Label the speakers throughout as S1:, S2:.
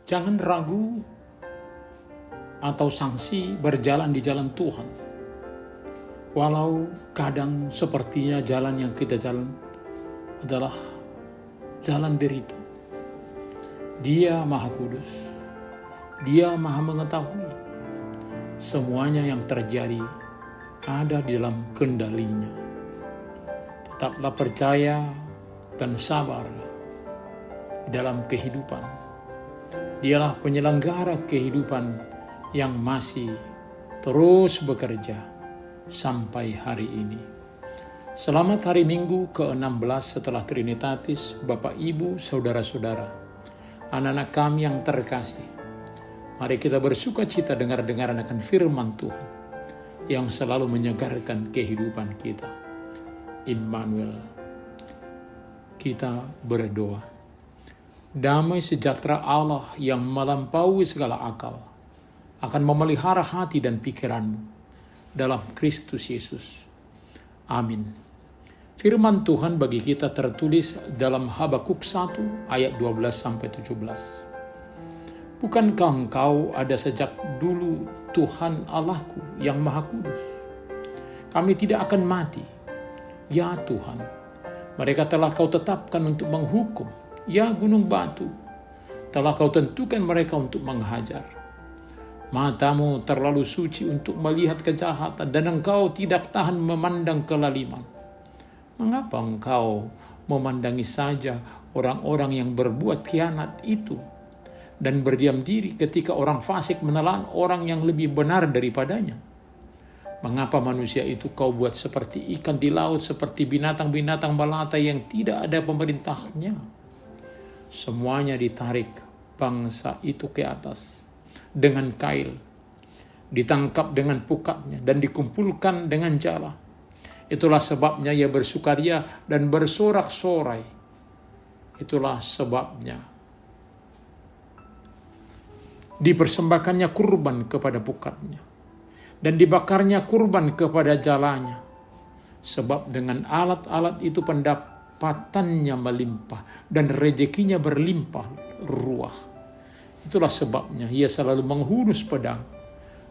S1: Jangan ragu atau sangsi berjalan di jalan Tuhan. Walau kadang sepertinya jalan yang kita jalan adalah jalan derita. Dia Maha Kudus. Dia Maha Mengetahui. Semuanya yang terjadi ada di dalam kendalinya. Tetaplah percaya dan sabar dalam kehidupan. Dialah penyelenggara kehidupan yang masih terus bekerja sampai hari ini. Selamat hari Minggu ke-16 setelah Trinitatis, Bapak, Ibu, Saudara-saudara, anak-anak kami yang terkasih. Mari kita bersuka cita dengar-dengaran akan firman Tuhan yang selalu menyegarkan kehidupan kita. Immanuel. Kita berdoa. Damai sejahtera Allah yang melampaui segala akal akan memelihara hati dan pikiranmu dalam Kristus Yesus. Amin. Firman Tuhan bagi kita tertulis dalam Habakuk 1 ayat 12-17. Bukankah engkau ada sejak dulu Tuhan Allahku yang Maha Kudus? Kami tidak akan mati. Ya Tuhan, mereka telah kau tetapkan untuk menghukum. Ya gunung batu, telah kau tentukan mereka untuk menghajar. Matamu terlalu suci untuk melihat kejahatan, dan engkau tidak tahan memandang kelaliman. Mengapa engkau memandangi saja orang-orang yang berbuat khianat itu, dan berdiam diri ketika orang fasik menelan orang yang lebih benar daripadanya? Mengapa manusia itu kau buat seperti ikan di laut, seperti binatang-binatang melata yang tidak ada pemerintahnya? Semuanya ditarik bangsa itu ke atas dengan kail, ditangkap dengan pukatnya, dan dikumpulkan dengan jala. Itulah sebabnya ia bersukaria dan bersorak-sorai. Itulah sebabnya dipersembahkannya kurban kepada pukatnya, dan dibakarnya kurban kepada jalanya. Sebab dengan alat-alat itu pendapatannya melimpah dan rezekinya berlimpah ruah. Itulah sebabnya ia selalu menghunus pedang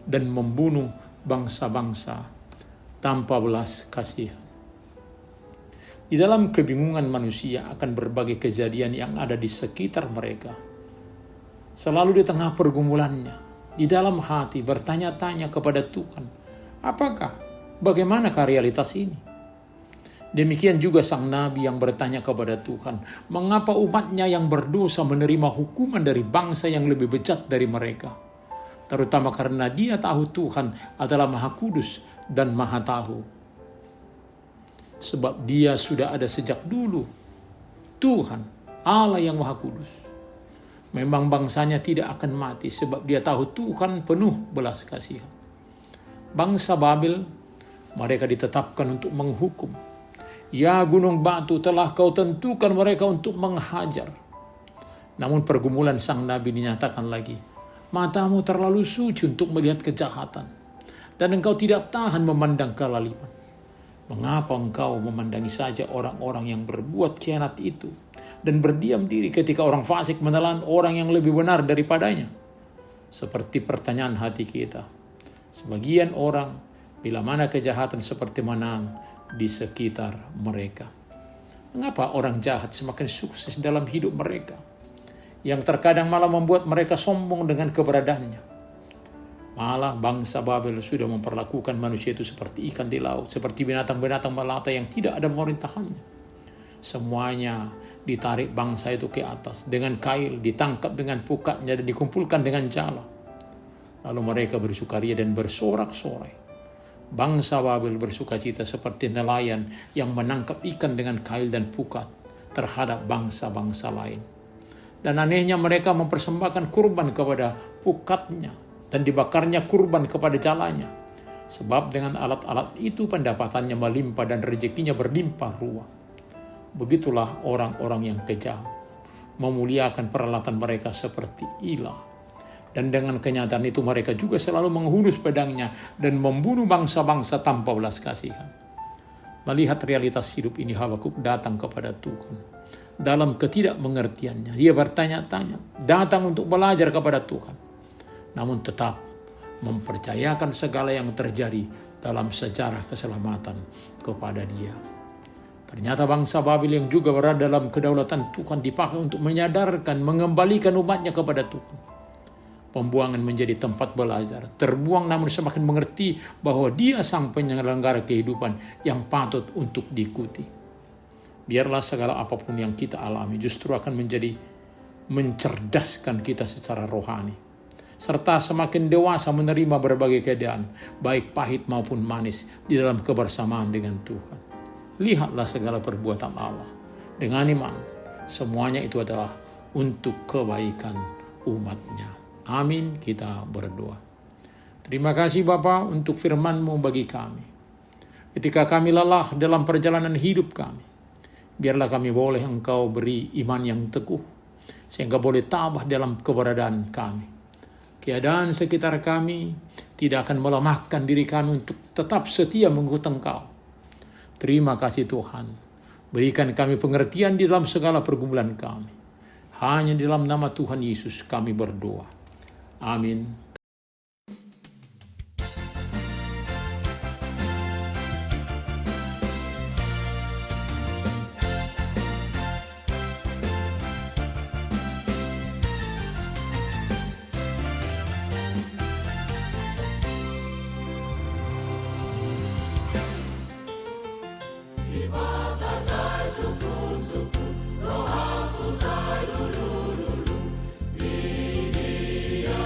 S1: dan membunuh bangsa-bangsa tanpa belas kasihan. Di dalam kebingungan manusia akan berbagai kejadian yang ada di sekitar mereka, selalu di tengah pergumulannya, di dalam hati bertanya-tanya kepada Tuhan, bagaimanakah realitas ini? Demikian juga sang nabi yang bertanya kepada Tuhan, mengapa umatnya yang berdosa menerima hukuman dari bangsa yang lebih bejat dari mereka? Terutama karena dia tahu Tuhan adalah Maha Kudus dan Maha Tahu. Sebab dia sudah ada sejak dulu. Tuhan, Allah yang Maha Kudus. Memang bangsanya tidak akan mati sebab dia tahu Tuhan penuh belas kasihan. Bangsa Babel, mereka ditetapkan untuk menghukum. Ya gunung batu, telah kau tentukan mereka untuk menghajar. Namun pergumulan sang nabi dinyatakan lagi, matamu terlalu suci untuk melihat kejahatan, dan engkau tidak tahan memandang kelaliman. Mengapa engkau memandangi saja orang-orang yang berbuat khianat itu, dan berdiam diri ketika orang fasik menelan orang yang lebih benar daripadanya? Seperti pertanyaan hati kita, sebagian orang, bila mana kejahatan seperti menang di sekitar mereka. Mengapa orang jahat semakin sukses dalam hidup mereka, yang terkadang malah membuat mereka sombong dengan keberadaannya? Malah bangsa Babel sudah memperlakukan manusia itu seperti ikan di laut, seperti binatang-binatang melata yang tidak ada pemerintahannya. Semuanya ditarik bangsa itu ke atas dengan kail, ditangkap dengan pukatnya, dan dikumpulkan dengan jala. Lalu mereka bersukaria dan bersorak-sorai. Bangsa Babel bersukacita seperti nelayan yang menangkap ikan dengan kail dan pukat terhadap bangsa-bangsa lain. Dan anehnya mereka mempersembahkan kurban kepada pukatnya dan dibakarnya kurban kepada jalanya. Sebab dengan alat-alat itu pendapatannya melimpah dan rezekinya berlimpah ruah. Begitulah orang-orang yang kejam, memuliakan peralatan mereka seperti ilah. Dan dengan kenyataan itu mereka juga selalu menghunus pedangnya dan membunuh bangsa-bangsa tanpa belas kasihan. Melihat realitas hidup ini, Habakuk datang kepada Tuhan. dalam ketidakmengertiannya. Dia bertanya-tanya, datang untuk belajar kepada Tuhan, namun tetap mempercayakan segala yang terjadi dalam sejarah keselamatan kepada Dia. Ternyata bangsa Babil yang juga berada dalam kedaulatan Tuhan dipakai untuk menyadarkan, mengembalikan umatnya kepada Tuhan. Pembuangan menjadi tempat belajar, terbuang namun semakin mengerti bahwa Dia sang penyelenggara kehidupan yang patut untuk diikuti. Biarlah segala apapun yang kita alami justru akan menjadi mencerdaskan kita secara rohani, serta semakin dewasa menerima berbagai keadaan, baik pahit maupun manis, di dalam kebersamaan dengan Tuhan. Lihatlah segala perbuatan Allah dengan iman, semuanya itu adalah untuk kebaikan umat-Nya. Amin, kita berdoa. Terima kasih Bapa untuk firman-Mu bagi kami. Ketika kami lelah dalam perjalanan hidup kami, biarlah kami boleh Engkau beri iman yang teguh, sehingga boleh tabah dalam keberadaan kami. Keadaan sekitar kami tidak akan melemahkan diri kami untuk tetap setia mengikut Engkau. Terima kasih Tuhan. Berikan kami pengertian di dalam segala pergumulan kami. Hanya di dalam nama Tuhan Yesus kami berdoa. Amin.
S2: Rohaku saya lulu, ini dia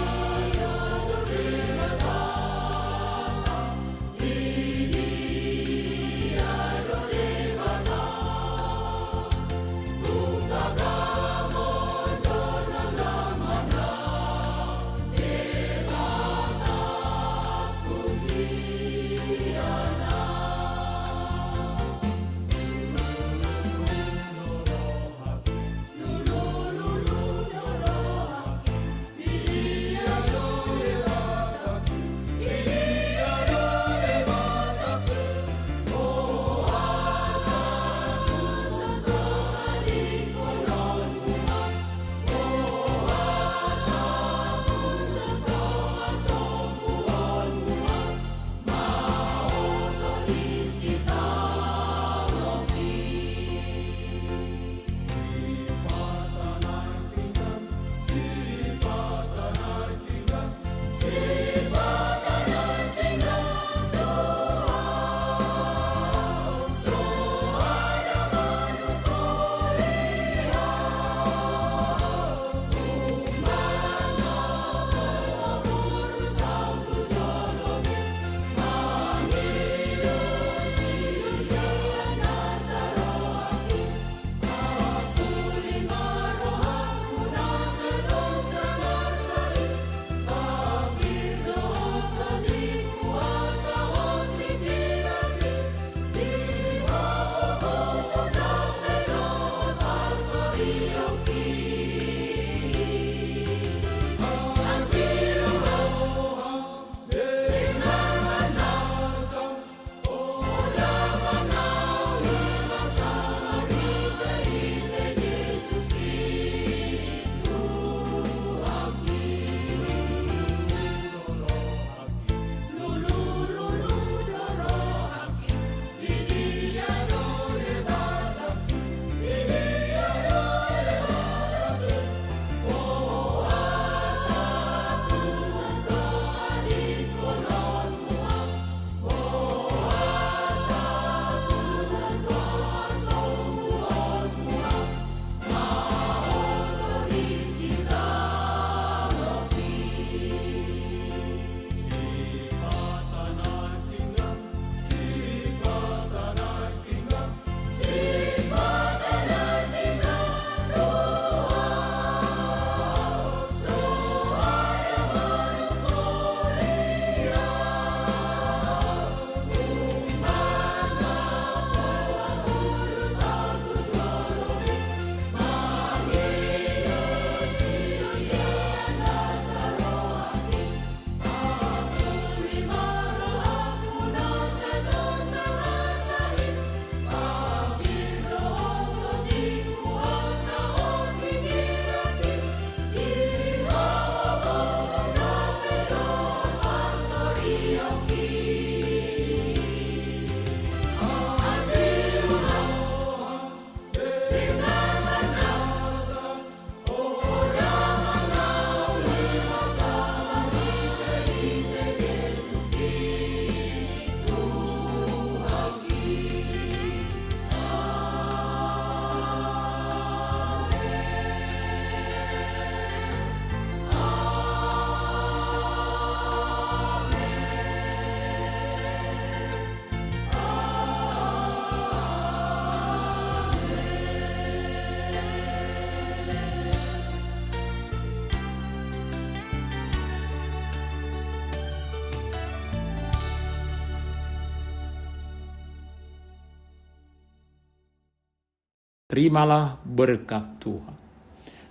S1: Terimalah berkat Tuhan.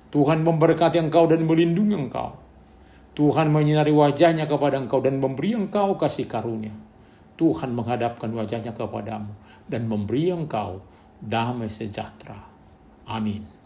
S1: Tuhan memberkati engkau dan melindungi engkau. Tuhan menyinari wajahnya kepada engkau dan memberi engkau kasih karunia. Tuhan menghadapkan wajahnya kepadamu dan memberi engkau damai sejahtera. Amin.